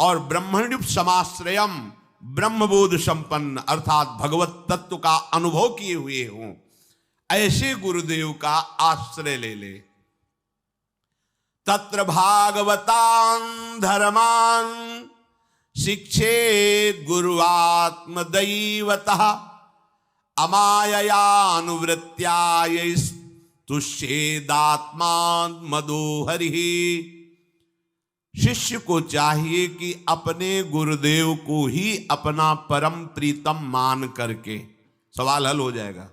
और ब्रह्मण्युप समाश्रयम, ब्रह्मबोध संपन्न अर्थात भगवत तत्व का अनुभव किए हुए हों, ऐसे गुरुदेव का आश्रय ले ले। तत्र भागवतान् धर्मान् शिक्षेत् गुरुवात्मदैवतः अमाययानुवृत्त्या तुष्येदात्मान मदोहरिः। शिष्य को चाहिए कि अपने गुरुदेव को ही अपना परम प्रीतम मान करके, सवाल हल हो जाएगा।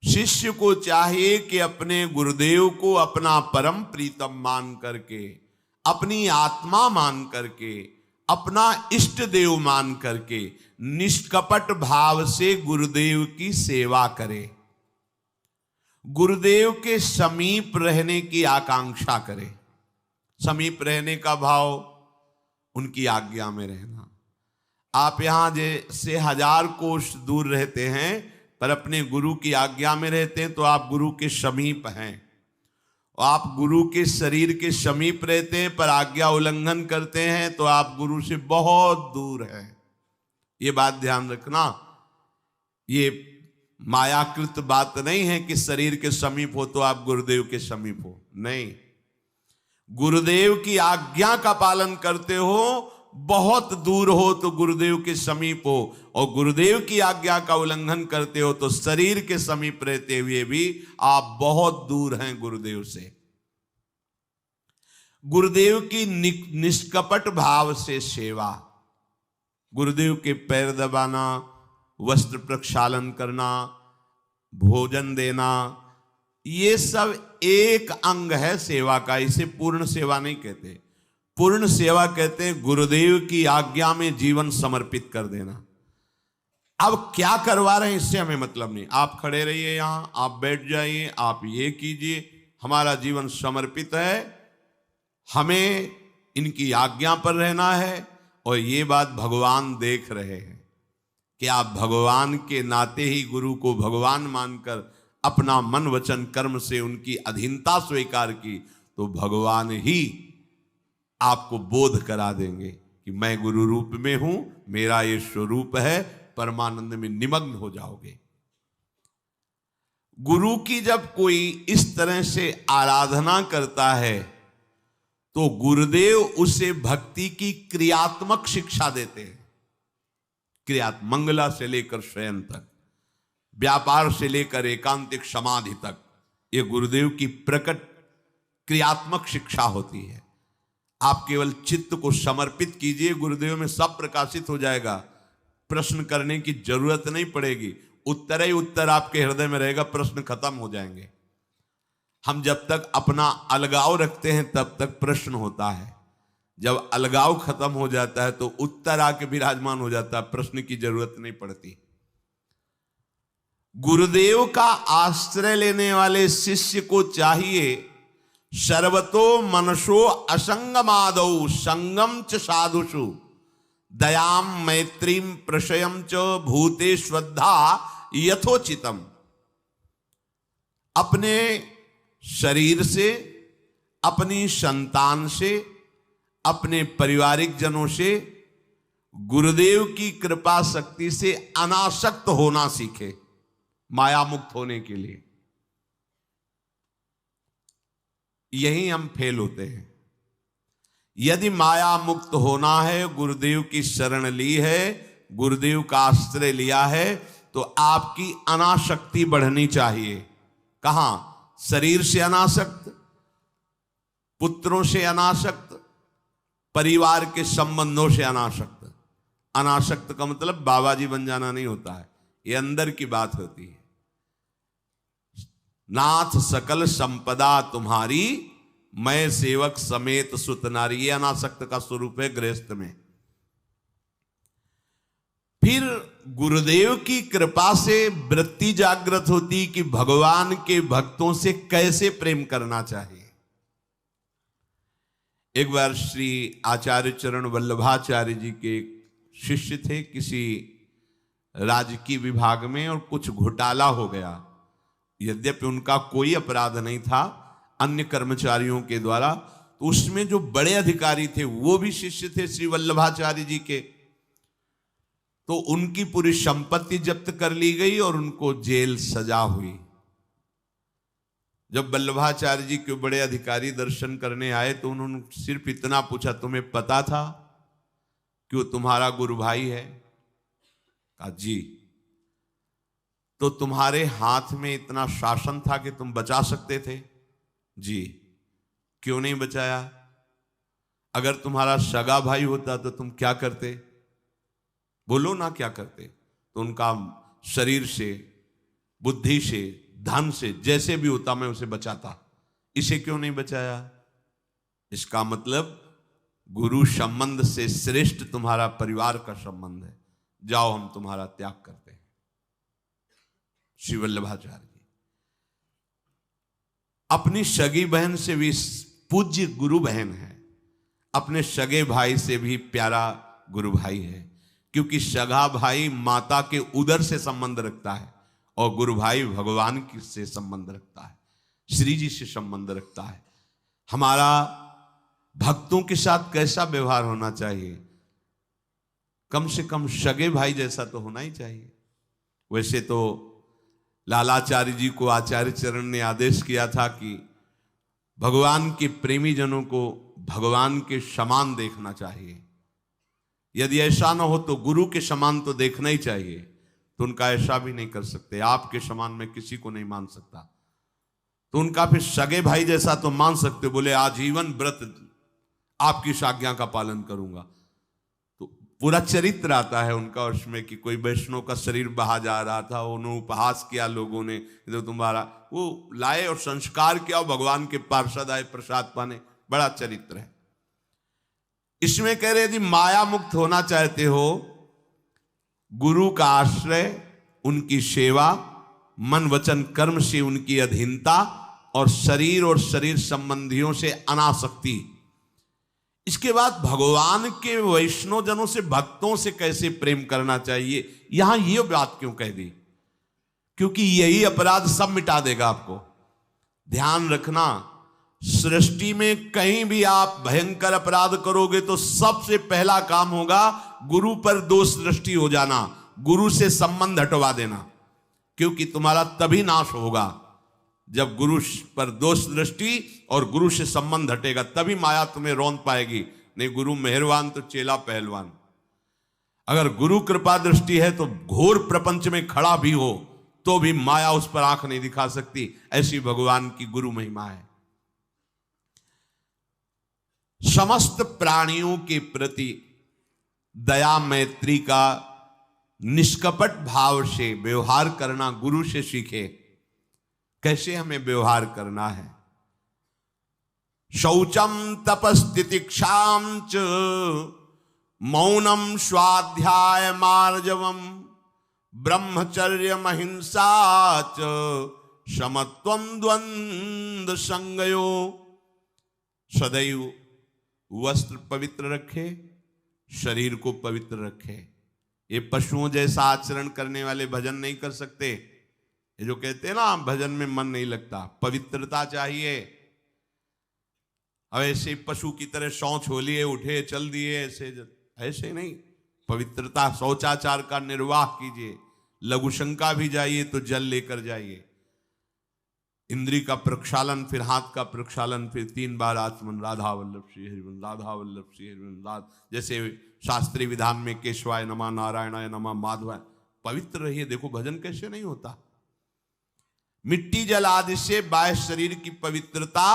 शिष्य को चाहिए कि अपने गुरुदेव को अपना परम प्रीतम मान करके, अपनी आत्मा मान करके, अपना इष्ट देव मान करके निष्कपट भाव से गुरुदेव की सेवा करे, गुरुदेव के समीप रहने की आकांक्षा करे। समीप रहने का भाव उनकी आज्ञा में रहना। आप यहां जैसे 1000 कोस दूर रहते हैं पर अपने गुरु की आज्ञा में रहते हैं तो आप गुरु के समीप हैं। आप गुरु के शरीर के समीप रहते हैं पर आज्ञा उल्लंघन करते हैं तो आप गुरु से बहुत दूर हैं। ये बात ध्यान रखना। ये मायाकृत बात नहीं है कि शरीर के समीप हो तो आप गुरुदेव के समीप हो, नहीं। गुरुदेव की आज्ञा का पालन करते हो, बहुत दूर हो तो गुरुदेव के समीप हो, और गुरुदेव की आज्ञा का उल्लंघन करते हो तो शरीर के समीप रहते हुए भी आप बहुत दूर हैं गुरुदेव से। गुरुदेव की निष्कपट भाव से सेवा, गुरुदेव के पैर दबाना, वस्त्र प्रक्षालन करना, भोजन देना, ये सब एक अंग है सेवा का। इसे पूर्ण सेवा नहीं कहते। पूर्ण सेवा कहते हैं गुरुदेव की आज्ञा में जीवन समर्पित कर देना। अब क्या करवा रहे हैं इससे हमें मतलब नहीं। आप खड़े रहिए यहां, आप बैठ जाइए, आप ये कीजिए, हमारा जीवन समर्पित है, हमें इनकी आज्ञा पर रहना है। और ये बात भगवान देख रहे हैं कि आप भगवान के नाते ही गुरु को भगवान मानकर अपना मन वचन कर्म से उनकी अधीनता स्वीकार की तो भगवान ही आपको बोध करा देंगे कि मैं गुरु रूप में हूं, मेरा ये स्वरूप है। परमानंद में निमग्न हो जाओगे। गुरु की जब कोई इस तरह से आराधना करता है तो गुरुदेव उसे भक्ति की क्रियात्मक शिक्षा देते हैं। क्रियात्मक, मंगला से लेकर शयन तक, व्यापार से लेकर एकांतिक समाधि तक, ये गुरुदेव की प्रकट क्रियात्मक शिक्षा होती है। आप केवल चित्त को समर्पित कीजिए, गुरुदेव में सब प्रकाशित हो जाएगा। प्रश्न करने की जरूरत नहीं पड़ेगी, उत्तर ही उत्तर आपके हृदय में रहेगा, प्रश्न खत्म हो जाएंगे। हम जब तक अपना अलगाव रखते हैं तब तक प्रश्न होता है। जब अलगाव खत्म हो जाता है तो उत्तर आके विराजमान हो जाता है, प्रश्न की जरूरत नहीं पड़ती। गुरुदेव का आश्रय लेने वाले शिष्य को चाहिए सर्वतो मनसो असंगमादौ संगम च साधुषु दयाम मैत्रीम प्रशयम च भूते श्रद्धा यथोचितम। अपने शरीर से, अपनी संतान से, अपने पारिवारिक जनों से गुरुदेव की कृपा शक्ति से अनासक्त होना सीखे, माया मुक्त होने के लिए। यही हम फेल होते हैं। यदि माया मुक्त होना है, गुरुदेव की शरण ली है, गुरुदेव का आश्रय लिया है, तो आपकी अनासक्ति बढ़नी चाहिए। कहां? शरीर से अनासक्त, पुत्रों से अनासक्त, परिवार के संबंधों से अनासक्त। अनासक्त का मतलब बाबा जी बन जाना नहीं होता है, ये अंदर की बात होती है। नाथ सकल संपदा तुम्हारी, मैं सेवक समेत सुत नारी, ये अनासक्त का स्वरूप है गृहस्थ में। फिर गुरुदेव की कृपा से वृत्ति जागृत होती कि भगवान के भक्तों से कैसे प्रेम करना चाहिए। एक बार श्री आचार्य चरण वल्लभाचार्य जी के शिष्य थे किसी राजकीय विभाग में, और कुछ घोटाला हो गया। यद्यपि उनका कोई अपराध नहीं था, अन्य कर्मचारियों के द्वारा तो उसमें जो बड़े अधिकारी थे वो भी शिष्य थे श्री वल्लभाचार्य जी के, तो उनकी पूरी संपत्ति जब्त कर ली गई और उनको जेल सजा हुई। जब वल्लभाचार्य जी के बड़े अधिकारी दर्शन करने आए तो उन्होंने सिर्फ इतना पूछा, तुम्हें पता था कि वो तुम्हारा गुरु भाई है? कहा जी। तो तुम्हारे हाथ में इतना शासन था कि तुम बचा सकते थे? जी। क्यों नहीं बचाया? अगर तुम्हारा सगा भाई होता तो तुम क्या करते? बोलो ना क्या करते? तो उनका शरीर से, बुद्धि से, धन से, जैसे भी होता मैं उसे बचाता। इसे क्यों नहीं बचाया? इसका मतलब गुरु संबंध से श्रेष्ठ तुम्हारा परिवार का संबंध है, जाओ हम तुम्हारा त्याग करते हैं। श्री वल्लभाचार्य जी अपनी सगी बहन से भी पूज्य गुरु बहन है, अपने सगे भाई से भी प्यारा गुरु भाई है, क्योंकि सगा भाई माता के उदर से संबंध रखता है और गुरु भाई भगवान की से संबंध रखता है, श्री जी से संबंध रखता है। हमारा भक्तों के साथ कैसा व्यवहार होना चाहिए? कम से कम सगे भाई जैसा तो होना ही चाहिए। वैसे तो लालाचार्य जी को आचार्य चरण ने आदेश किया था कि भगवान के प्रेमी जनों को भगवान के समान देखना चाहिए, यदि ऐसा ना हो तो गुरु के समान तो देखना ही चाहिए। तो उनका ऐसा भी नहीं कर सकते, आपके समान मैं किसी को नहीं मान सकता। तो उनका फिर सगे भाई जैसा तो मान सकते, बोले आजीवन व्रत आपकी आज्ञा का पालन करूंगा। तो पूरा चरित्र आता है उनका उसमें कि कोई वैष्णव का शरीर बहा जा रहा था, उन्होंने उपहास किया लोगों ने, तो तुम्हारा वो लाए और संस्कार किया और भगवान के पार्षद आए प्रसाद पाने। बड़ा चरित्र है। इसमें कह रहे यदि माया मुक्त होना चाहते हो, गुरु का आश्रय, उनकी सेवा, मन वचन कर्म से उनकी अधीनता और शरीर संबंधियों से अनासक्ति। इसके बाद भगवान के वैष्णव जनों से, भक्तों से कैसे प्रेम करना चाहिए, यहां ये बात क्यों कह दी? क्योंकि यही अपराध सब मिटा देगा आपको। ध्यान रखना, सृष्टि में कहीं भी आप भयंकर अपराध करोगे तो सबसे पहला काम होगा गुरु पर दोष दृष्टि हो जाना, गुरु से संबंध हटवा देना, क्योंकि तुम्हारा तभी नाश होगा जब गुरु पर दोष दृष्टि और गुरु से संबंध हटेगा, तभी माया तुम्हें रौंद पाएगी। नहीं, गुरु मेहरबान तो चेला पहलवान। अगर गुरु कृपा दृष्टि है तो घोर प्रपंच में खड़ा भी हो तो भी माया उस पर आंख नहीं दिखा सकती। ऐसी भगवान की गुरु महिमा है। समस्त प्राणियों के प्रति दया मैत्री का निष्कपट भाव से व्यवहार करना गुरु से सीखे। कैसे हमें व्यवहार करना है? शौचम तपस्तितिक्षाम च मौनम स्वाध्याय मार्जवम ब्रह्मचर्य महिंसा च समत्वम द्वंद्व संगयो। सदैव वस्त्र पवित्र रखे, शरीर को पवित्र रखे। ये पशुओं जैसा आचरण करने वाले भजन नहीं कर सकते। ये जो कहते हैं ना भजन में मन नहीं लगता, पवित्रता चाहिए। अब ऐसे पशु की तरह शौच हो लिए, उठे चल दिए, ऐसे नहीं। पवित्रता, शौचाचार का निर्वाह कीजिए। लघु शंका भी जाइए तो जल लेकर जाइए। इंद्री का प्रक्षालन, फिर हाथ का प्रक्षालन, फिर 3 बार आचमन, राधा वल्लभ श्री हरिवंश, राधा वल्लभ श्री हरिवंश। जैसे शास्त्रीय विधान में केशवाय नमः, नारायणाय नमः, माधवाय। पवित्र रहिए। देखो भजन कैसे नहीं होता। मिट्टी जल आदि से बाह्य शरीर की पवित्रता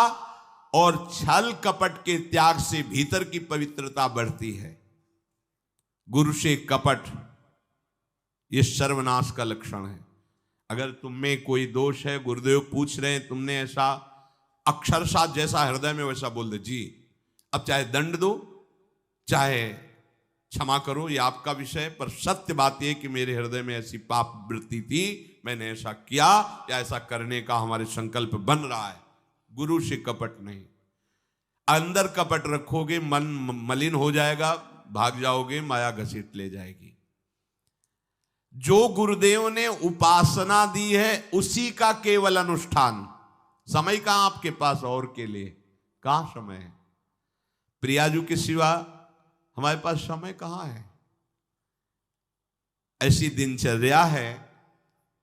और छल कपट के त्याग से भीतर की पवित्रता बढ़ती है। गुरु से कपट, यह सर्वनाश का लक्षण है। अगर तुम में कोई दोष है, गुरुदेव पूछ रहे हैं, तुमने ऐसा अक्षरशः जैसा हृदय में वैसा बोल दे जी। अब चाहे दंड दो, चाहे क्षमा करो, ये आपका विषय, पर सत्य बात यह कि मेरे हृदय में ऐसी पाप वृत्ति थी, मैंने ऐसा किया या ऐसा करने का हमारे संकल्प बन रहा है। गुरु से कपट नहीं। अंदर कपट रखोगे, मन मलिन हो जाएगा, भाग जाओगे, माया घसीट ले जाएगी। जो गुरुदेव ने उपासना दी है उसी का केवल अनुष्ठान। समय कहां आपके पास और के लिए? कहां समय है? प्रियाजू के सिवा हमारे पास समय कहाँ है? ऐसी दिनचर्या है,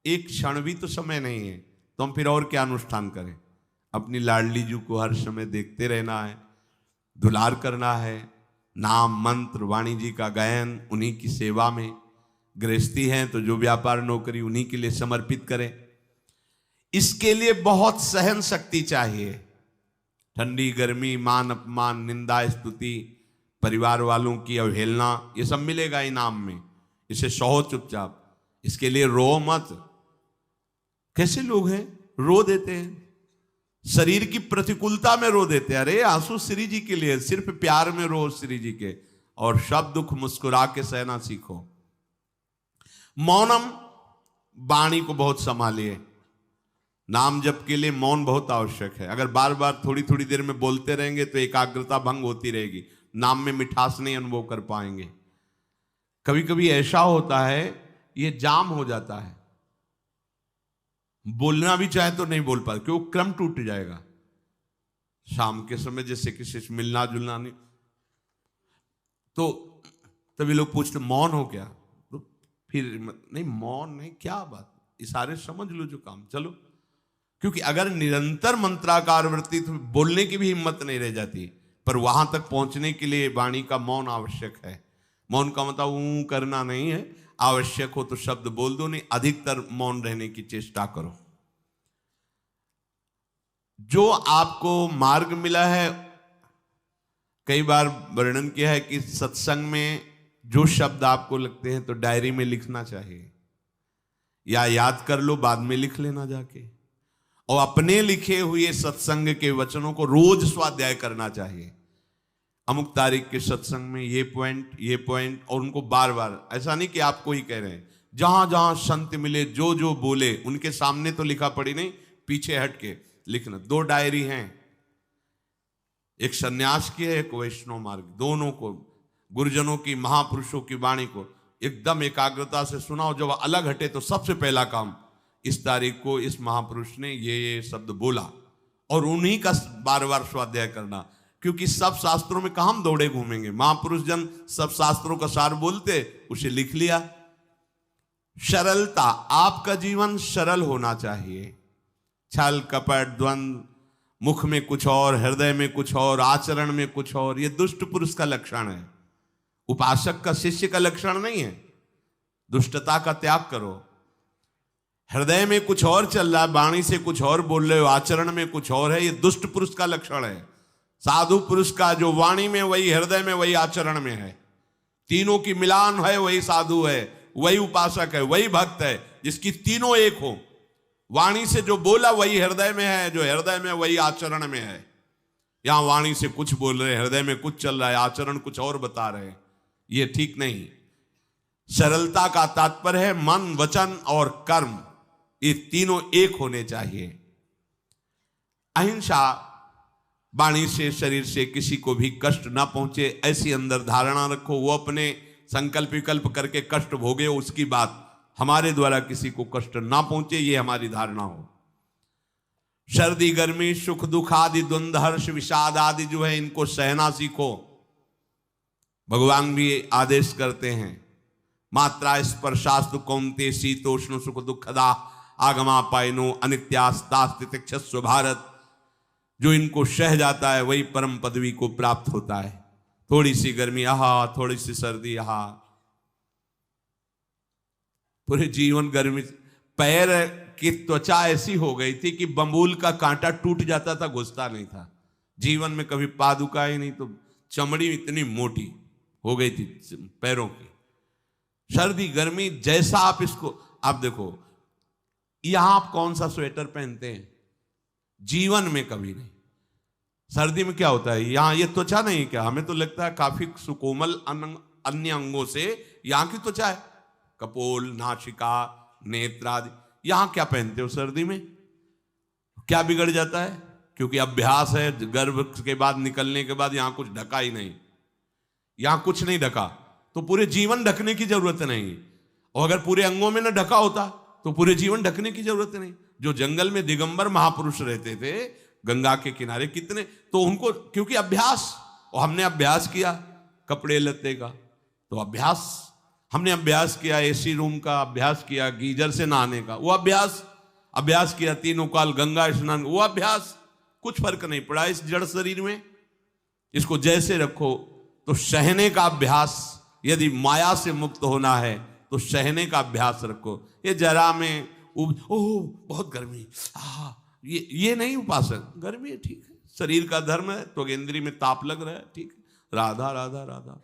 एक क्षण भी तो समय नहीं है, तो हम फिर और क्या अनुष्ठान करें? अपनी लाडली जू को हर समय देखते रहना है, दुलार करना है, नाम मंत्र वाणी जी का गायन, उन्हीं की सेवा में। गृहस्थी हैं तो जो व्यापार नौकरी उन्हीं के लिए समर्पित करें। इसके लिए बहुत सहन शक्ति चाहिए। ठंडी गर्मी, मान अपमान, निंदा स्तुति, परिवार वालों की अवहेलना, ये सब मिलेगा इनाम में। इसे सहो चुपचाप, इसके लिए रो मत। कैसे लोग हैं, रो देते हैं, शरीर की प्रतिकूलता में रो देते हैं। अरे आंसू श्री जी के लिए, सिर्फ प्यार में रो श्री जी के, और सब दुख मुस्कुरा के सहना सीखो। मौनम, वाणी को बहुत संभालिए। नाम जप के लिए मौन बहुत आवश्यक है। अगर बार बार थोड़ी थोड़ी देर में बोलते रहेंगे तो एकाग्रता भंग होती रहेगी, नाम में मिठास नहीं अनुभव कर पाएंगे। कभी कभी ऐसा होता है, ये जाम हो जाता है, बोलना भी चाहे तो नहीं बोल पाते, क्योंकि क्रम टूट जाएगा। शाम के समय जैसे किसी से मिलना जुलना नहीं, तो तभी लोग पूछते मौन हो क्या? तो फिर नहीं, मौन नहीं, क्या बात, इशारे समझ लो जो काम, चलो। क्योंकि अगर निरंतर मंत्राकार वृत्ति तो बोलने की भी हिम्मत नहीं रह जाती, पर वहां तक पहुंचने के लिए वाणी का मौन आवश्यक है। मौन का मतलब ऊ करना नहीं है, आवश्यक हो तो शब्द बोल दो, नहीं अधिकतर मौन रहने की चेष्टा करो। जो आपको मार्ग मिला है, कई बार वर्णन किया है कि सत्संग में जो शब्द आपको लगते हैं तो डायरी में लिखना चाहिए, या याद कर लो, बाद में लिख लेना जाके। और अपने लिखे हुए सत्संग के वचनों को रोज स्वाध्याय करना चाहिए। अमुक तारीख के सत्संग में ये पॉइंट, और उनको बार बार, ऐसा नहीं कि आपको ही कह रहे हैं, जहां जहां संत मिले जो जो बोले उनके सामने तो लिखा पड़ी नहीं, पीछे हट के लिखना। 2 डायरी हैं, एक सन्यास की है, एक वैष्णव मार्ग, दोनों को गुरुजनों की, महापुरुषों की वाणी को एकदम एकाग्रता से सुनाओ। जब अलग हटे तो सबसे पहला काम, इस तारीख को इस महापुरुष ने ये शब्द बोला, और उन्हीं का बार बार स्वाध्याय करना। क्योंकि सब शास्त्रों में कहाँ हम दौड़े घूमेंगे, महापुरुष जन सब शास्त्रों का सार बोलते, उसे लिख लिया। सरलता, आपका जीवन सरल होना चाहिए। छल कपट द्वंद्व, मुख में कुछ और, हृदय में कुछ और, आचरण में कुछ और, ये दुष्ट पुरुष का लक्षण है। उपासक का, शिष्य का लक्षण नहीं है। दुष्टता का त्याग करो। हृदय में कुछ और चल रहा है, वाणी से कुछ और बोल रहे हो, आचरण में कुछ और है, ये दुष्ट पुरुष का लक्षण है। साधु पुरुष का जो वाणी में वही, हृदय में वही, आचरण में है, तीनों की मिलान है, वही साधु है, वही उपासक है, वही भक्त है, जिसकी तीनों एक हो। वाणी से जो बोला वही हृदय में है, जो हृदय में वही आचरण में है। यहां वाणी से कुछ बोल रहे, हृदय में कुछ चल रहा है, आचरण कुछ और बता रहे, ये ठीक नहीं। सरलता का तात्पर्य है मन, वचन और कर्म, ये तीनों एक होने चाहिए। अहिंसा, वाणी से, शरीर से किसी को भी कष्ट ना पहुंचे, ऐसी अंदर धारणा रखो। वो अपने संकल्प विकल्प करके कष्ट भोगे, उसकी बात, हमारे द्वारा किसी को कष्ट ना पहुंचे, ये हमारी धारणा हो। सर्दी गर्मी, सुख दुख आदि, द्वंद्व हर्ष विषाद आदि जो है, इनको सहना सीखो। भगवान भी आदेश करते हैं, मात्रा स्पर्शास्तु कौन्ते शीतोष्ण सुख दुखदा आगमा पायनो अनित्यास्तास्तितिक्षस्व भारत। जो इनको सह जाता है वही परम पदवी को प्राप्त होता है। थोड़ी सी गर्मी आहा, थोड़ी सी सर्दी आहा, पूरे जीवन गर्मी। पैर की त्वचा ऐसी हो गई थी कि बंबूल का कांटा टूट जाता था, घुसता नहीं था। जीवन में कभी पादुका ही नहीं, तो चमड़ी इतनी मोटी हो गई थी पैरों की। सर्दी गर्मी जैसा आप इसको, आप देखो, यहां आप कौन सा स्वेटर पहनते हैं? जीवन में कभी नहीं। सर्दी में क्या होता है, यहां ये त्वचा नहीं, क्या हमें तो लगता है काफी सुकोमल अन्य अंगों से यहां की त्वचा है, कपोल, नासिका, नेत्र आदि। यहां क्या पहनते हो सर्दी में? क्या बिगड़ जाता है? क्योंकि अभ्यास है, गर्भ के बाद निकलने के बाद यहां कुछ ढका ही नहीं, यहां कुछ नहीं ढका, तो पूरे जीवन ढकने की जरूरत नहीं। और अगर पूरे अंगों में न ढका होता तो पूरे जीवन ढकने की जरूरत नहीं। जो जंगल में दिगंबर महापुरुष रहते थे गंगा के किनारे, कितने, तो उनको क्योंकि अभ्यास, और हमने अभ्यास किया कपड़े लत्ते का, तो अभ्यास, हमने अभ्यास किया एसी रूम का, अभ्यास किया गीजर से नहाने का, वो अभ्यास किया तीनों काल गंगा स्नान, वो अभ्यास, कुछ फर्क नहीं पड़ा इस जड़ शरीर में। इसको जैसे रखो। तो सहने का अभ्यास, यदि माया से मुक्त होना है तो सहने का अभ्यास रखो। ये जरा में ओह बहुत गर्मी, ये नहीं उपासक। गर्मी है ठीक है, शरीर का धर्म है, तो इंद्री में ताप लग रहा है ठीक है, राधा राधा राधा।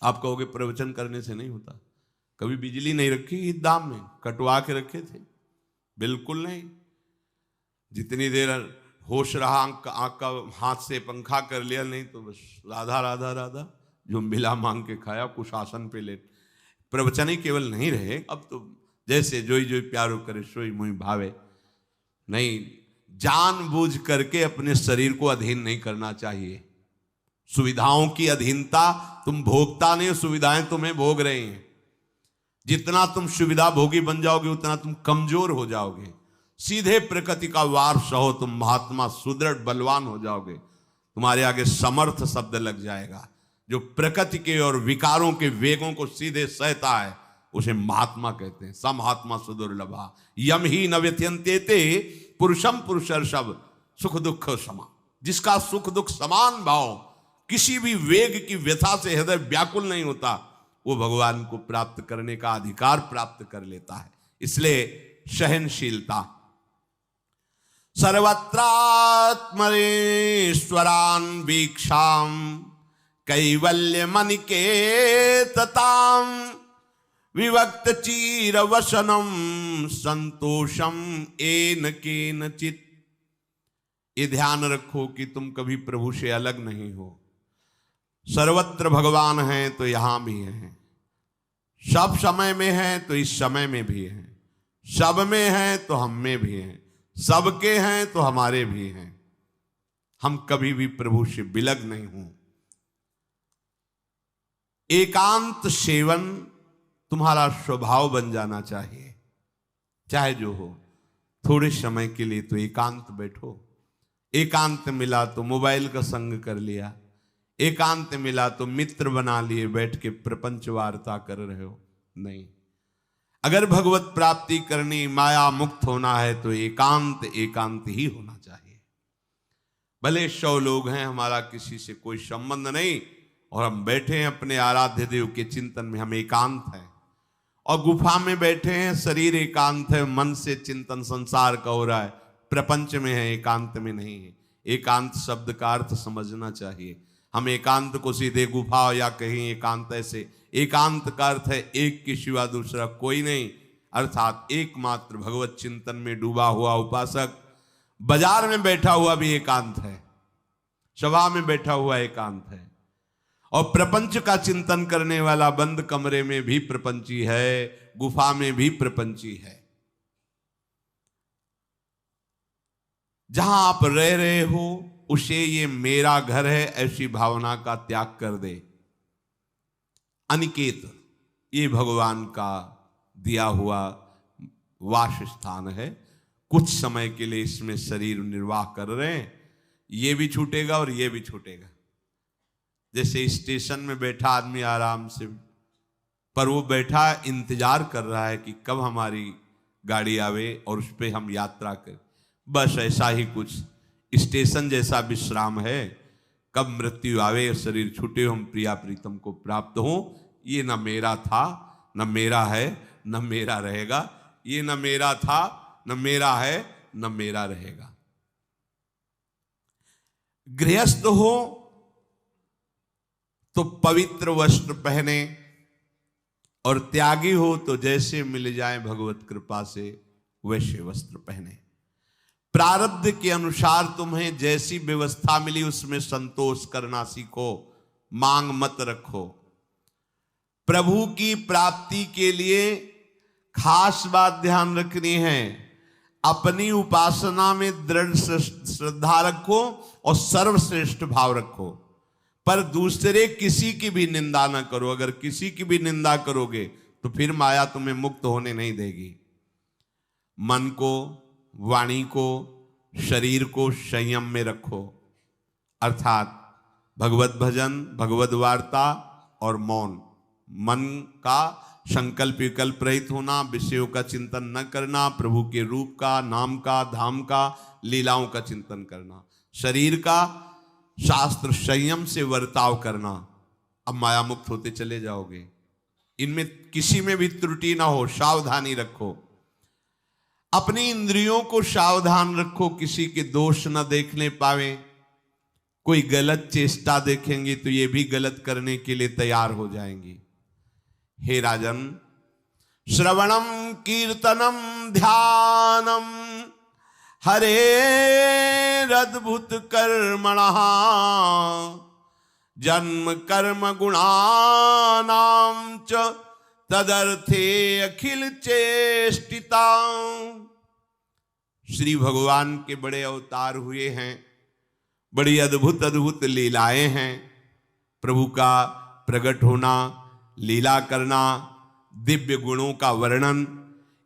आप कहोगे प्रवचन करने से नहीं होता। कभी बिजली नहीं रखी ईद दाम में, कटवा के रखे थे? बिल्कुल नहीं। जितनी देर होश रहा आंख का हाथ से पंखा कर लिया, नहीं तो बस राधा राधा राधा, जो मिला मांग के खाया, कुछ आसन पे लेट। प्रवचन ही केवल नहीं रहे, अब तो जैसे जोई जोई प्यारो करे सोई मोई भावे। नहीं, जानबूझ करके अपने शरीर को अधीन नहीं करना चाहिए। सुविधाओं की अधीनता, तुम भोगता नहीं, सुविधाएं तुम्हें भोग रही हैं। जितना तुम सुविधा भोगी बन जाओगे उतना तुम कमजोर हो जाओगे। सीधे प्रकृति का वार सहो, तुम महात्मा सुदृढ़ बलवान हो जाओगे। तुम्हारे आगे समर्थ शब्द लग जाएगा। जो प्रकृति के और विकारों के वेगों को सीधे सहता है उसे महात्मा कहते हैं। समहात्मा सुदुर्लभा यम ही न व्यत्यंतेते पुरुषम पुरुषर्षभ सुख दुख समा। जिसका सुख दुख समान भाव, किसी भी वेग की व्यथा से हृदय व्याकुल नहीं होता, वो भगवान को प्राप्त करने का अधिकार प्राप्त कर लेता है। इसलिए सहनशीलता। सर्वत्रात्मनेश्वरान वीक्षाम कैवल्य मनिकेतताम विवक्त चीर वसनम संतोषम एन केनचित। ये ध्यान रखो कि तुम कभी प्रभु से अलग नहीं हो। सर्वत्र भगवान हैं तो यहां भी हैं, सब समय में हैं तो इस समय में भी हैं, सब में हैं तो हम में भी हैं, सबके हैं तो हमारे भी हैं। हम कभी भी प्रभु से बिलग नहीं हूं। एकांत सेवन तुम्हारा स्वभाव बन जाना चाहिए। चाहे जो हो, थोड़े समय के लिए तो एकांत बैठो। एकांत मिला तो मोबाइल का संग कर लिया, एकांत मिला तो मित्र बना लिए, बैठ के प्रपंच वार्ता कर रहे हो। नहीं, अगर भगवत प्राप्ति करनी, माया मुक्त होना है तो एकांत एकांत ही होना चाहिए। भले 100 लोग हैं, हमारा किसी से कोई संबंध नहीं, और हम बैठे हैं अपने आराध्य देव के चिंतन में, हम एकांत हैं। और गुफा में बैठे हैं, शरीर एकांत है, मन से चिंतन संसार का हो रहा है, प्रपंच में है, एकांत में नहीं है। एकांत शब्द का अर्थ समझना चाहिए। हम एकांत को सीधे गुफा या कहीं एकांत, ऐसे एकांत का अर्थ है एक के सिवा दूसरा कोई नहीं, अर्थात एकमात्र भगवत चिंतन में डूबा हुआ उपासक। बाजार में बैठा हुआ भी एकांत है, सभा में बैठा हुआ एकांत है, और प्रपंच का चिंतन करने वाला बंद कमरे में भी प्रपंची है, गुफा में भी प्रपंची है। जहां आप रह रहे हो उसे ये मेरा घर है ऐसी भावना का त्याग कर दे। अनिकेत ये भगवान का दिया हुआ वास स्थान है। कुछ समय के लिए इसमें शरीर निर्वाह कर रहे हैं, ये भी छूटेगा और ये भी छूटेगा। जैसे स्टेशन में बैठा आदमी आराम से, पर वो बैठा इंतजार कर रहा है कि कब हमारी गाड़ी आवे और उस पर हम यात्रा करें। बस ऐसा ही कुछ स्टेशन जैसा विश्राम है। कब मृत्यु आवे, शरीर छूटे, हम प्रिया प्रीतम को प्राप्त हो। ये न मेरा था, न मेरा है, न मेरा रहेगा। ये न मेरा था, न मेरा है, न मेरा रहेगा। गृहस्थ हो तो पवित्र वस्त्र पहने, और त्यागी हो तो जैसे मिल जाए भगवत कृपा से वैसे वस्त्र पहने। प्रारब्ध के अनुसार तुम्हें जैसी व्यवस्था मिली उसमें संतोष करना सीखो, मांग मत रखो। प्रभु की प्राप्ति के लिए खास बात ध्यान रखनी है, अपनी उपासना में दृढ़ श्रद्धा रखो और सर्वश्रेष्ठ भाव रखो, पर दूसरे किसी की भी निंदा न करो। अगर किसी की भी निंदा करोगे तो फिर माया तुम्हें मुक्त होने नहीं देगी। मन को, वाणी को, शरीर को संयम में रखो, अर्थात भगवत भजन, भगवत वार्ता और मौन। मन का संकल्प विकल्प रहित होना, विषयों का चिंतन न करना, प्रभु के रूप का, नाम का, धाम का, लीलाओं का चिंतन करना। शरीर का शास्त्र संयम से वर्ताव करना। अब माया मुक्त होते चले जाओगे। इनमें किसी में भी त्रुटि ना हो, सावधानी रखो। अपनी इंद्रियों को सावधान रखो, किसी के दोष न देखने पावे। कोई गलत चेष्टा देखेंगे तो ये भी गलत करने के लिए तैयार हो जाएंगी। हे राजन, श्रवणम कीर्तनम ध्यानम हरेरद्भुत कर्मणः जन्म कर्म गुणानां च तदर्थे अखिल चेष्टिता। श्री भगवान के बड़े अवतार हुए हैं, बड़ी अद्भुत अद्भुत लीलाएं हैं। प्रभु का प्रकट होना, लीला करना, दिव्य गुणों का वर्णन।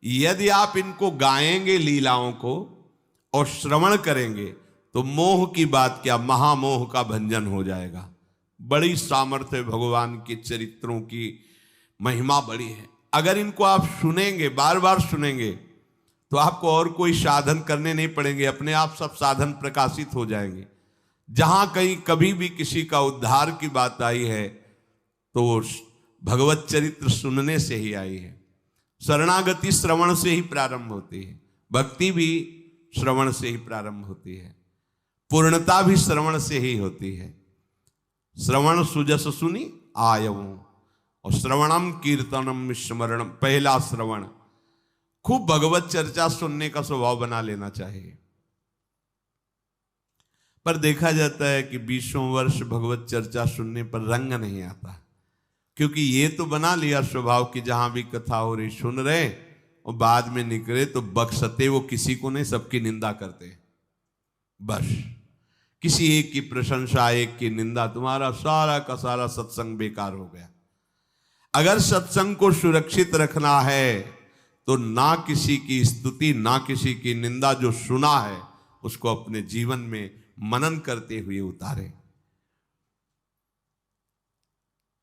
यदि आप इनको गाएंगे लीलाओं को और श्रवण करेंगे तो मोह की बात क्या, महामोह का भंजन हो जाएगा। बड़ी सामर्थ्य है भगवान के चरित्रों की, महिमा बड़ी है। अगर इनको आप सुनेंगे, बार बार सुनेंगे, तो आपको और कोई साधन करने नहीं पड़ेंगे, अपने आप सब साधन प्रकाशित हो जाएंगे। जहां कहीं कभी भी किसी का उद्धार की बात आई है तो भगवत चरित्र सुनने से ही आई है। शरणागति श्रवण से ही प्रारंभ होती है, भक्ति भी श्रवण से ही प्रारंभ होती है, पूर्णता भी श्रवण से ही होती है। श्रवण सुजस सुनी आयऊ, और श्रवणम कीर्तनम स्मरणम। पहला श्रवण, खूब भगवत चर्चा सुनने का स्वभाव बना लेना चाहिए। पर देखा जाता है कि 20 वर्ष भगवत चर्चा सुनने पर रंग नहीं आता, क्योंकि ये तो बना लिया स्वभाव कि जहां भी कथा हो रही सुन रहे, और बाद में निकले तो बख्शते वो किसी को नहीं, सबकी निंदा करते। बस किसी एक की प्रशंसा, एक की निंदा, तुम्हारा सारा का सारा सत्संग बेकार हो गया। अगर सत्संग को सुरक्षित रखना है तो ना किसी की स्तुति, ना किसी की निंदा, जो सुना है उसको अपने जीवन में मनन करते हुए उतारे।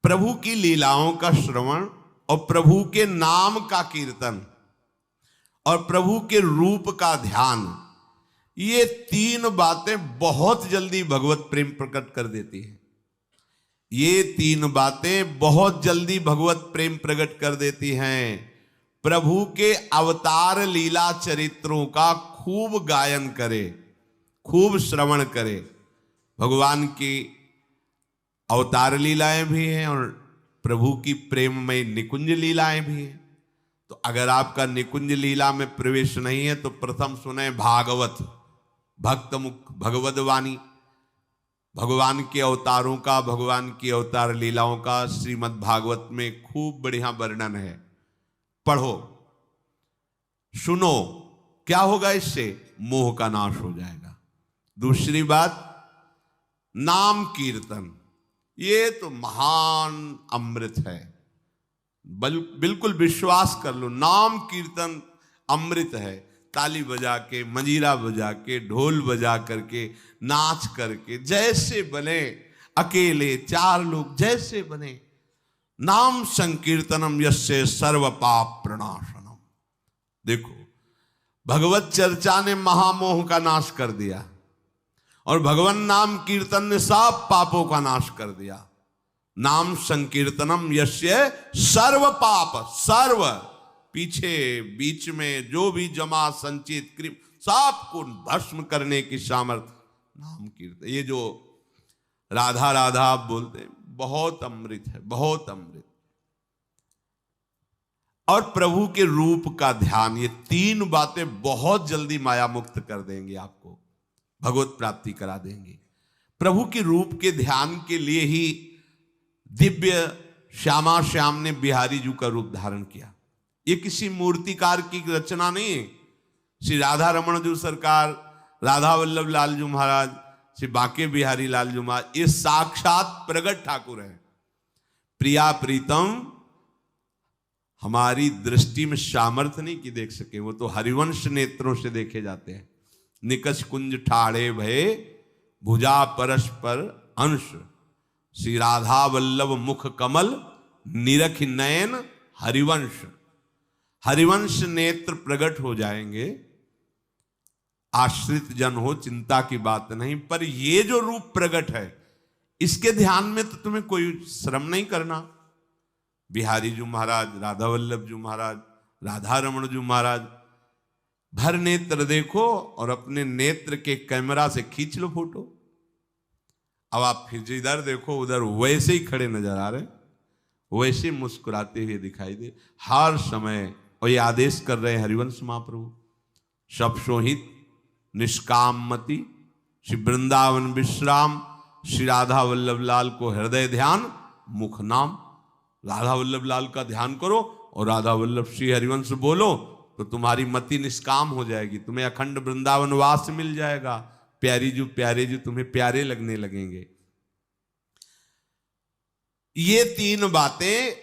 प्रभु की लीलाओं का श्रवण और प्रभु के नाम का कीर्तन और प्रभु के रूप का ध्यान, ये 3 बातें बहुत जल्दी भगवत प्रेम प्रकट कर देती है। ये 3 बातें बहुत जल्दी भगवत प्रेम प्रकट कर देती हैं। प्रभु के अवतार लीला चरित्रों का खूब गायन करे, खूब श्रवण करे। भगवान की अवतार लीलाएं भी हैं और प्रभु की प्रेममय निकुंज लीलाएं भी हैं। तो अगर आपका निकुंज लीला में प्रवेश नहीं है तो प्रथम सुने भागवत, भक्त मुख भगवद वाणी। भगवान के अवतारों का, भगवान की अवतार लीलाओं का श्रीमद् भागवत में खूब बढ़िया वर्णन है। पढ़ो, सुनो, क्या होगा इससे? मोह का नाश हो जाएगा। दूसरी बात, नाम कीर्तन, ये तो महान अमृत है। बिल्कुल विश्वास कर लो, नाम कीर्तन अमृत है। ताली बजा के, मंजीरा बजा के, ढोल बजा करके, नाच करके, जैसे बने, अकेले 4 लोग जैसे बने, नाम संकीर्तनम यस्य सर्व पाप प्रणाशनम। देखो, भगवत चर्चा ने महामोह का नाश कर दिया और भगवान नाम कीर्तन ने सब पापों का नाश कर दिया। नाम संकीर्तनम यस्य सर्व पाप, सर्व, पीछे बीच में जो भी जमा संचित कृम, सबको भस्म करने की सामर्थ्य नाम कीर्तन। ये जो राधा राधा आप बोलते हैं, बहुत अमृत है, बहुत अमृत। और प्रभु के रूप का ध्यान, ये 3 बातें बहुत जल्दी माया मुक्त कर देंगे, आपको भगवत प्राप्ति करा देंगे। प्रभु के रूप के ध्यान के लिए ही दिव्य श्यामा श्याम ने बिहारी जी का रूप धारण किया। ये किसी मूर्तिकार की रचना नहीं है। श्री राधा रमण जी सरकार, राधा वल्लभ लाल जी महाराज, श्री बांके बिहारी लाल जी महाराज, ये साक्षात प्रगट ठाकुर है। प्रिया प्रीतम हमारी दृष्टि में सामर्थ्य नहीं कि देख सके, वो तो हरिवंश नेत्रों से देखे जाते हैं। निकष कुंज ठाड़े भये भुजा परस्पर अंश, श्री राधा वल्लभ मुख कमल निरख नयन हरिवंश। हरिवंश नेत्र प्रकट हो जाएंगे। आश्रित जन हो चिंता की बात नहीं, पर ये जो रूप प्रकट है इसके ध्यान में तो तुम्हें कोई श्रम नहीं करना। बिहारी जी महाराज, राधा वल्लभ जी महाराज, राधा रमण जी महाराज, भर नेत्र देखो और अपने नेत्र के कैमरा से खींच लो फोटो। अब आप फिर जिधर देखो उधर वैसे ही खड़े नजर आ रहे, वैसे मुस्कुराते हुए दिखाई दे हर समय। और ये आदेश कर रहे हरिवंश महाप्रभु, सब सोहित निष्कामति श्री वृंदावन विश्राम, श्री राधा वल्लभ लाल को हृदय ध्यान मुख नाम। राधा वल्लभ लाल का ध्यान करो और राधा वल्लभ श्री हरिवंश बोलो तो तुम्हारी मति निष्काम हो जाएगी, तुम्हें अखंड वृंदावन वास मिल जाएगा। प्यारे जो तुम्हें प्यारे लगने लगेंगे। ये तीन बातें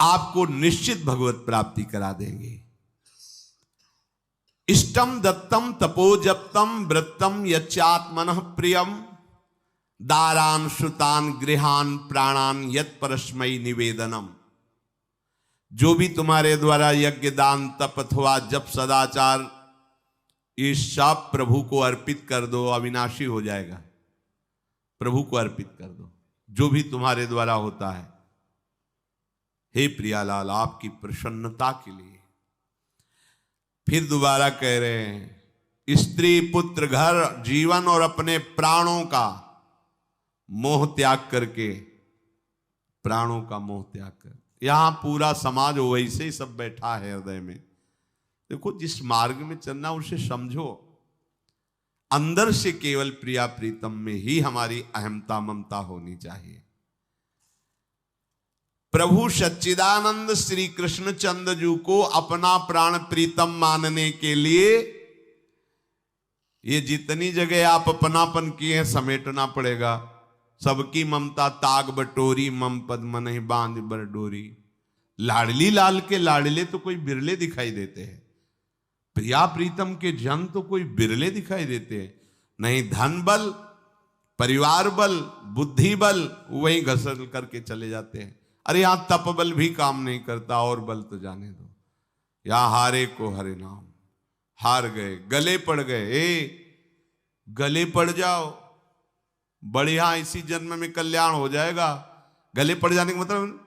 आपको निश्चित भगवत प्राप्ति करा देंगे। इष्टम दत्तम तपोजप्तम वृत्तम यच्चात्मनः प्रियम दारान श्रुतान गृहान प्राणान यत् परस्मै निवेदनम। जो भी तुम्हारे द्वारा यज्ञ दान तप अथवा जप सदाचार ये सब प्रभु को अर्पित कर दो, अविनाशी हो जाएगा। प्रभु को अर्पित कर दो जो भी तुम्हारे द्वारा होता है। हे प्रियालाल, आपकी प्रसन्नता के लिए। फिर दोबारा कह रहे हैं, स्त्री पुत्र घर जीवन और अपने प्राणों का मोह त्याग करके, प्राणों का मोह त्याग कर। यहां पूरा समाज वैसे ही सब बैठा है हृदय में। देखो, जिस मार्ग में चलना उसे समझो। अंदर से केवल प्रिया प्रीतम में ही हमारी अहमता ममता होनी चाहिए। प्रभु सच्चिदानंद श्री कृष्ण चंद्र जी को अपना प्राण प्रीतम मानने के लिए ये जितनी जगह आप अपनापन किए हैं समेटना पड़ेगा। सबकी ममता ताग बटोरी, मम पद मन ही बांध बर डोरी। लाडली लाल के लाडले तो कोई बिरले दिखाई देते हैं, प्रिया प्रीतम के जन तो कोई बिरले दिखाई देते हैं। नहीं धन बल, परिवार बल, बुद्धि बल वही घसल करके चले जाते हैं। अरे यहां तप बल भी काम नहीं करता, और बल तो जाने दो। यहां हारे को हरे नाम, हार गए, गले पड़ गए। गले पड़ जाओ, बढ़िया इसी जन्म में कल्याण हो जाएगा। गले पड़ जाने का मतलब,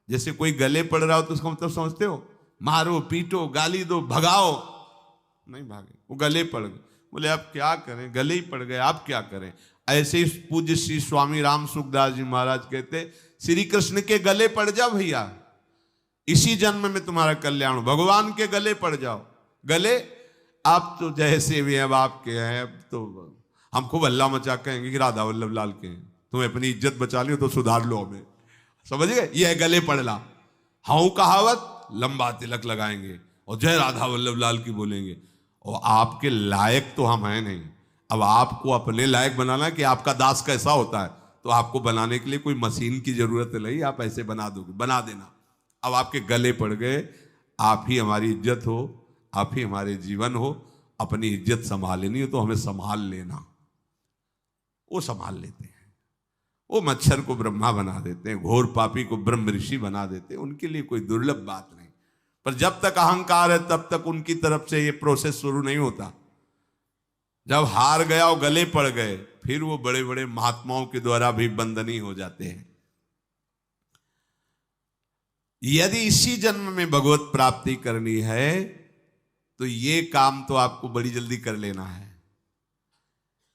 जैसे कोई गले पड़ रहा हो तो उसका मतलब समझते हो, मारो पीटो गाली दो भगाओ। नहीं भागे, वो गले पड़ गए। बोले आप क्या करें, गले ही पड़ गए, आप क्या करें। ऐसे ही पूज्य श्री स्वामी राम सुखदास जी महाराज कहते, श्री कृष्ण के गले पड़ जाओ भैया, इसी जन्म में तुम्हारा कल्याण हो। भगवान के गले पड़ जाओ। गले आप तो जैसे भी अब आपके हैं, अब तो हम खूब हल्ला मचा कहेंगे कि राधा वल्लभ लाल के हैं, तुम्हें अपनी इज्जत बचा लियो तो सुधार लो हमें, समझ गए। ये है गले पड़ला। हाउ कहावत, लंबा तिलक लगाएंगे और जय राधा वल्लभ लाल की बोलेंगे। और आपके लायक तो हम हैं नहीं। अब आपको अपने लायक बनाना कि आपका दास कैसा होता है, तो आपको बनाने के लिए कोई मशीन की जरूरत नहीं, आप ऐसे बना दोगे, बना देना। अब आपके गले पड़ गए, आप ही हमारी इज्जत हो, आप ही हमारे जीवन हो। अपनी इज्जत संभालनी हो तो हमें संभाल लेना। वो संभाल लेते हैं। वो मच्छर को ब्रह्मा बना देते हैं, घोर पापी को ब्रह्म ऋषि बना देते हैं। उनके लिए कोई दुर्लभ बात नहीं। पर जब तक अहंकार है तब तक उनकी तरफ से ये प्रोसेस शुरू नहीं होता। जब हार गया और गले पड़ गए, फिर वो बड़े बड़े महात्माओं के द्वारा भी बंदनी हो जाते हैं। यदि इसी जन्म में भगवत प्राप्ति करनी है तो ये काम तो आपको बड़ी जल्दी कर लेना है।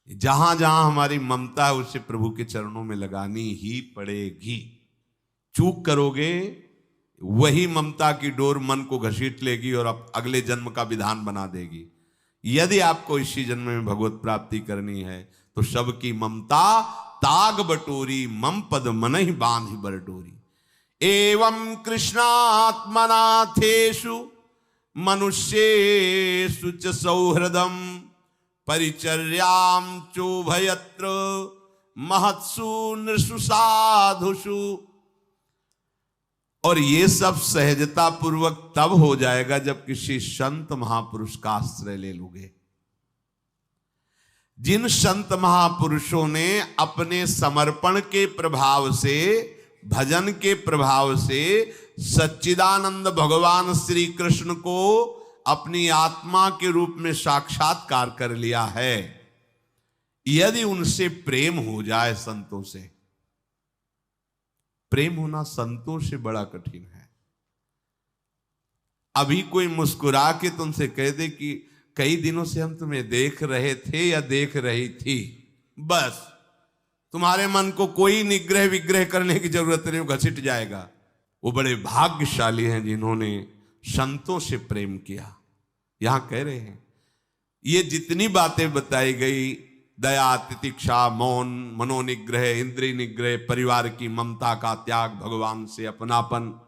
जहां जहां हमारी ममता है उसे प्रभु के चरणों में लगानी ही पड़ेगी। चूक करोगे, वही ममता की डोर मन को घसीट लेगी और अगले जन्म का विधान बना देगी। यदि आपको इसी जन्म में भगवत प्राप्ति करनी है तो सबकी ममता ताग बटोरी, मम पद मन ही बांध ही बर डोरी। एवं कृष्णात्मनाथेषु मनुष्येषु च सौहृदम परिचर्याम चोभयत्र महत्सु नृषु साधुषु। और ये सब सहजता पूर्वक तब हो जाएगा जब किसी संत महापुरुष का आश्रय ले लोगे। जिन संत महापुरुषों ने अपने समर्पण के प्रभाव से, भजन के प्रभाव से सच्चिदानंद भगवान श्री कृष्ण को अपनी आत्मा के रूप में साक्षात्कार कर लिया है, यदि उनसे प्रेम हो जाए, संतों से प्रेम होना संतों से बड़ा कठिन है। अभी कोई मुस्कुरा के तुमसे कह दे कि कई दिनों से हम तुम्हें देख रहे थे या देख रही थी, बस तुम्हारे मन को कोई निग्रह विग्रह करने की जरूरत नहीं, वो घसीट जाएगा। वो बड़े भाग्यशाली हैं जिन्होंने संतों से प्रेम किया। यहां कह रहे हैं ये जितनी बातें बताई गई, दया, तितिक्षा, मौन, मनोनिग्रह, इंद्रिय निग्रह, परिवार की ममता का त्याग, भगवान से अपनापन,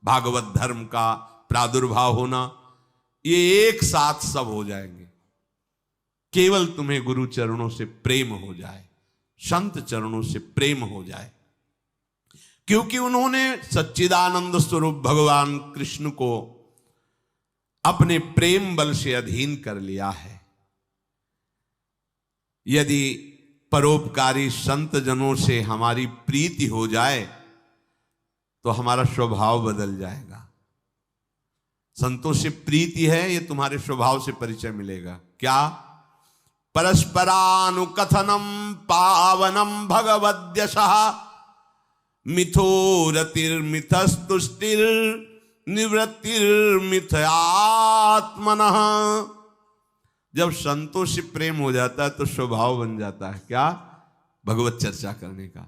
भागवत धर्म का प्रादुर्भाव होना, ये एक साथ सब हो जाएंगे। केवल तुम्हें गुरु चरणों से प्रेम हो जाए, संत चरणों से प्रेम हो जाए, क्योंकि उन्होंने सच्चिदानंद स्वरूप भगवान कृष्ण को अपने प्रेम बल से अधीन कर लिया है। यदि परोपकारी संत जनों से हमारी प्रीति हो जाए तो हमारा स्वभाव बदल जाएगा। संतों से प्रीति है, ये तुम्हारे स्वभाव से परिचय मिलेगा। क्या? परस्परानुकथनम पावनम भगवद्यशः मिथो रतिर्मिथस्तुष्टिर निवृत्तिर्मिथयात्मनः। जब संतों से प्रेम हो जाता है तो स्वभाव बन जाता है क्या? भगवत चर्चा करने का।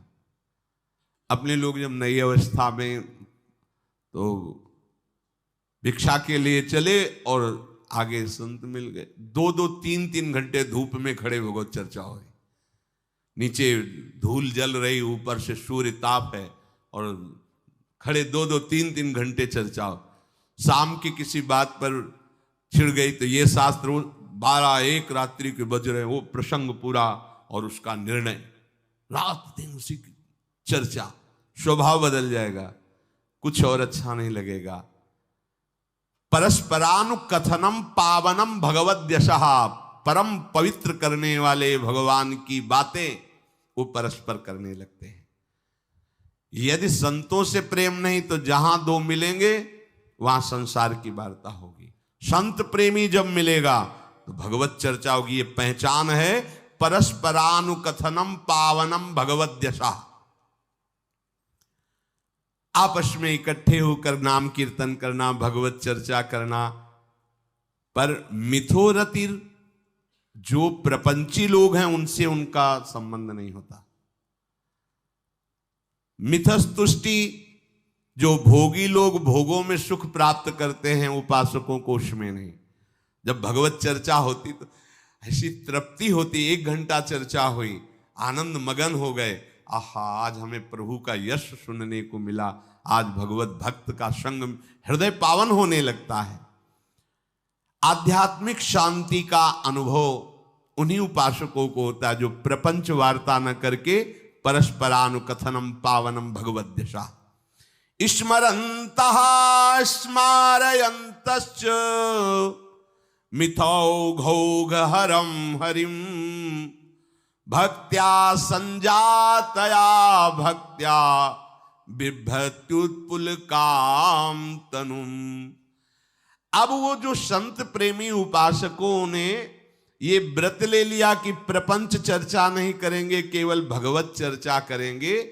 अपने लोग जब नई अवस्था में तो भिक्षा के लिए चले और आगे संत मिल गए, 2-2, 3-3 घंटे धूप में खड़े भगवत चर्चा हो रही, नीचे धूल जल रही, ऊपर से सूर्य ताप है और खड़े 2-2, 3-3 घंटे चर्चा हो। शाम की किसी बात पर छिड़ गई तो ये शास्त्र 12-1 रात्रि के बज रहे, वो प्रसंग पूरा और उसका निर्णय, रात दिन उसी की चर्चा। स्वभाव बदल जाएगा, कुछ और अच्छा नहीं लगेगा। परस्परानुकथनम पावनम भगवद्यशः, परम पवित्र करने वाले भगवान की बातें वो परस्पर करने लगते हैं। यदि संतों से प्रेम नहीं तो जहां दो मिलेंगे वहां संसार की वार्ता होगी। संत प्रेमी जब मिलेगा तो भगवत चर्चा होगी। ये पहचान है परस्परानुकथनम पावनम भगवद्यशः। आपस में इकट्ठे होकर नाम कीर्तन करना, भगवत चर्चा करना। पर मिथोरतिर, जो प्रपंची लोग हैं उनसे उनका संबंध नहीं होता। मिथस्तुष्टि, जो भोगी लोग भोगों में सुख प्राप्त करते हैं, उपासकों को उसमें नहीं। जब भगवत चर्चा होती तो ऐसी तृप्ति होती, 1 घंटा चर्चा हुई, आनंद मगन हो गए, आहा आज हमें प्रभु का यश सुनने को मिला, आज भगवत भक्त का संग, हृदय पावन होने लगता है। आध्यात्मिक शांति का अनुभव उन्हीं उपासकों को होता है जो प्रपंच वार्ता न करके परस्परानुकथनम पावनम भगवद्यशः स्मरन्तः स्मारयन्तश्च मिथौघौघहरं हरिं भक्त्या संजातया भक्त्या बिभ्रत्युत्पुलकाम तनुम। अब वो जो संत प्रेमी उपासकों ने ये व्रत ले लिया कि प्रपंच चर्चा नहीं करेंगे, केवल भगवत चर्चा करेंगे,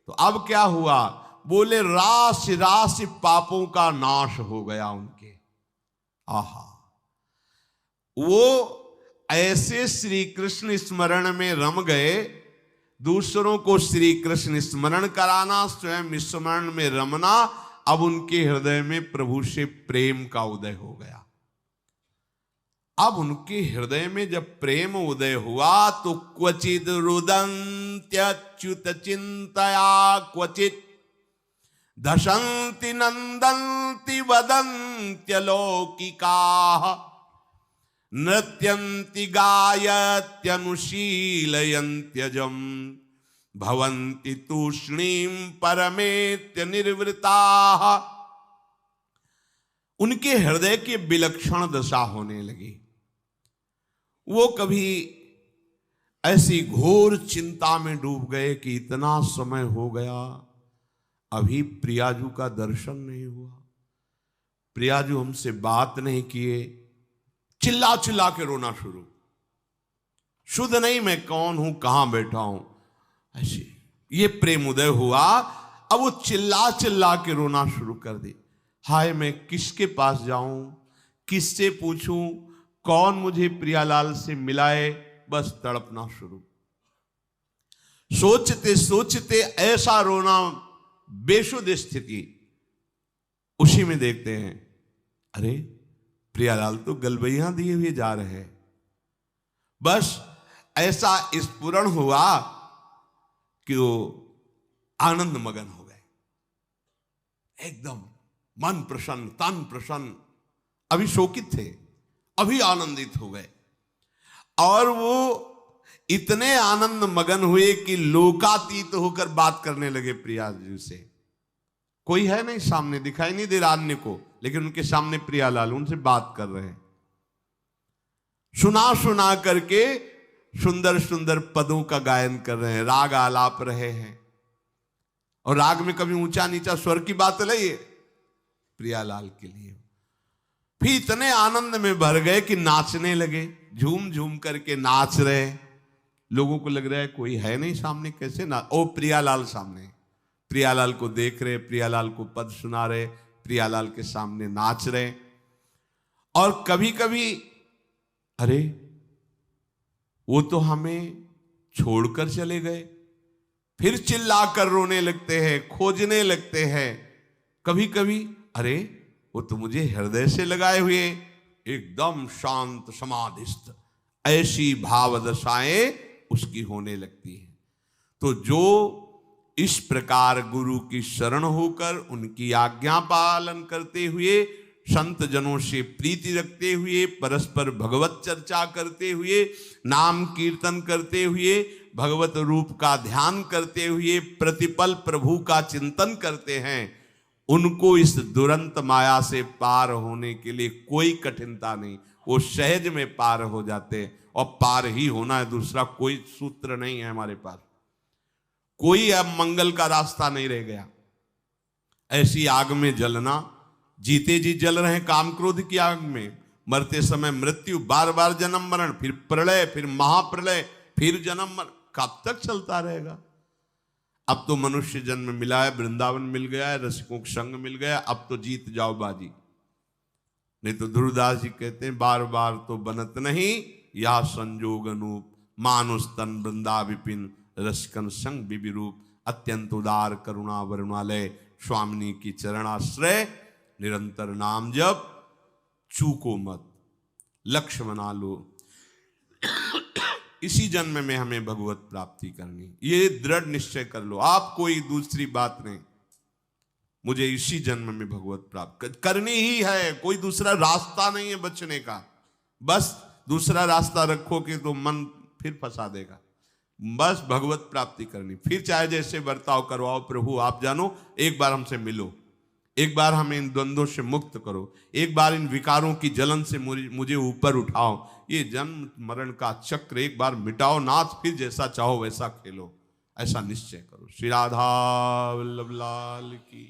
तो अब क्या हुआ? बोले राशि राशि पापों का नाश हो गया उनके। आहा, वो ऐसे श्री कृष्ण स्मरण में रम गए, दूसरों को श्री कृष्ण स्मरण कराना, स्वयं स्मरण में रमना। अब उनके हृदय में प्रभु से प्रेम का उदय हो गया। अब उनके हृदय में जब प्रेम उदय हुआ तो क्वचित रुदन्त्यच्युत चिंतया क्वचित दशन्ति नंदन्ति वदन्त्यलौकिकाः नृत्यन्ति गायत्यनुशीलयन्त्यजम् भवन्ति तूष्णीं परमेत्य निर्वृताः। उनके हृदय की विलक्षण दशा होने लगी। वो कभी ऐसी घोर चिंता में डूब गए कि इतना समय हो गया, अभी प्रियाजू का दर्शन नहीं हुआ, प्रियाजू हमसे बात नहीं किए। चिल्ला चिल्ला के रोना शुरू, शुद्ध नहीं मैं कौन हूं, कहां बैठा हूं, ऐसे ये प्रेम उदय हुआ। अब वो चिल्ला चिल्ला के रोना शुरू कर दी। हाय मैं किसके पास जाऊं, किससे पूछूं, कौन मुझे प्रियालाल से मिलाए, बस तड़पना शुरू। सोचते सोचते ऐसा रोना, बेशुद्ध स्थिति। उसी में देखते हैं अरे प्रियालाल तो गलबैया दिए हुए जा रहे हैं। बस ऐसा स्फुरण हुआ कि वो आनंद मगन हो गए, एकदम मन प्रसन्न, तन प्रसन्न। अभी शोकित थे, अभी आनंदित हो गए। और वो इतने आनंद मगन हुए कि लोकातीत होकर बात करने लगे प्रिया जी से। कोई है नहीं सामने, दिखाई नहीं दे रहा अन्य को, लेकिन उनके सामने प्रियालाल उनसे बात कर रहे हैं। सुना सुना करके सुंदर सुंदर पदों का गायन कर रहे हैं, राग आलाप रहे हैं। और राग में कभी ऊंचा नीचा स्वर की बात नहीं है प्रियालाल के लिए। फिर इतने आनंद में भर गए कि नाचने लगे, झूम झूम करके नाच रहे। लोगों को लग रहा है कोई है नहीं सामने, कैसे ना, ओ प्रियालाल सामने, प्रियालाल को देख रहे, प्रियालाल को पद सुना रहे, प्रियालाल के सामने नाच रहे। और कभी कभी अरे वो तो हमें छोड़कर चले गए, फिर चिल्लाकर रोने लगते हैं, खोजने लगते हैं। कभी कभी अरे वो तो मुझे हृदय से लगाए हुए, एकदम शांत समाधिस्थ, ऐसी भाव दशाएं उसकी होने लगती है। तो जो इस प्रकार गुरु की शरण होकर उनकी आज्ञा पालन करते हुए, संत जनों से प्रीति रखते हुए, परस्पर भगवत चर्चा करते हुए, नाम कीर्तन करते हुए, भगवत रूप का ध्यान करते हुए, प्रतिपल प्रभु का चिंतन करते हैं, उनको इस दुरंत माया से पार होने के लिए कोई कठिनता नहीं, वो सहज में पार हो जाते हैं। और पार ही होना है, दूसरा कोई सूत्र नहीं है हमारे पास, कोई अब मंगल का रास्ता नहीं रह गया। ऐसी आग में जलना, जीते जी जल रहे हैं काम क्रोध की आग में, मरते समय मृत्यु, बार बार जन्म मरण, फिर प्रलय, फिर महाप्रलय, फिर जन्म मरण, कब तक चलता रहेगा। अब तो मनुष्य जन्म मिला है, वृंदावन मिल गया है, रसिकों का संग मिल गया, अब तो जीत जाओ बाजी। नहीं तो ध्रुवदास जी कहते हैं बार बार तो बनत नहीं, या संजोग अनूप, मानुष तन वृंदा विपिन, रसिकन संग विविरूप, अत्यंत उदार करुणा वरुणालय, स्वामिनी की चरणाश्रय, निरंतर नाम जप, चूको मत, लक्ष्य बना लो। इसी जन्म में हमें भगवत प्राप्ति करनी, ये दृढ़ निश्चय कर लो आप, कोई दूसरी बात नहीं। मुझे इसी जन्म में भगवत प्राप्त करनी ही है, कोई दूसरा रास्ता नहीं है बचने का। बस दूसरा रास्ता रखोगे तो मन फिर फंसा देगा। बस भगवत प्राप्ति करनी, फिर चाहे जैसे बर्ताव करवाओ, प्रभु आप जानो, एक बार हमसे मिलो, एक बार हमें इन द्वंद्वों से मुक्त करो, एक बार इन विकारों की जलन से मुझे ऊपर उठाओ, ये जन्म मरण का चक्र एक बार मिटाओ नाथ, फिर जैसा चाहो वैसा खेलो, ऐसा निश्चय करो। श्री राधा वल्लभ लाल की।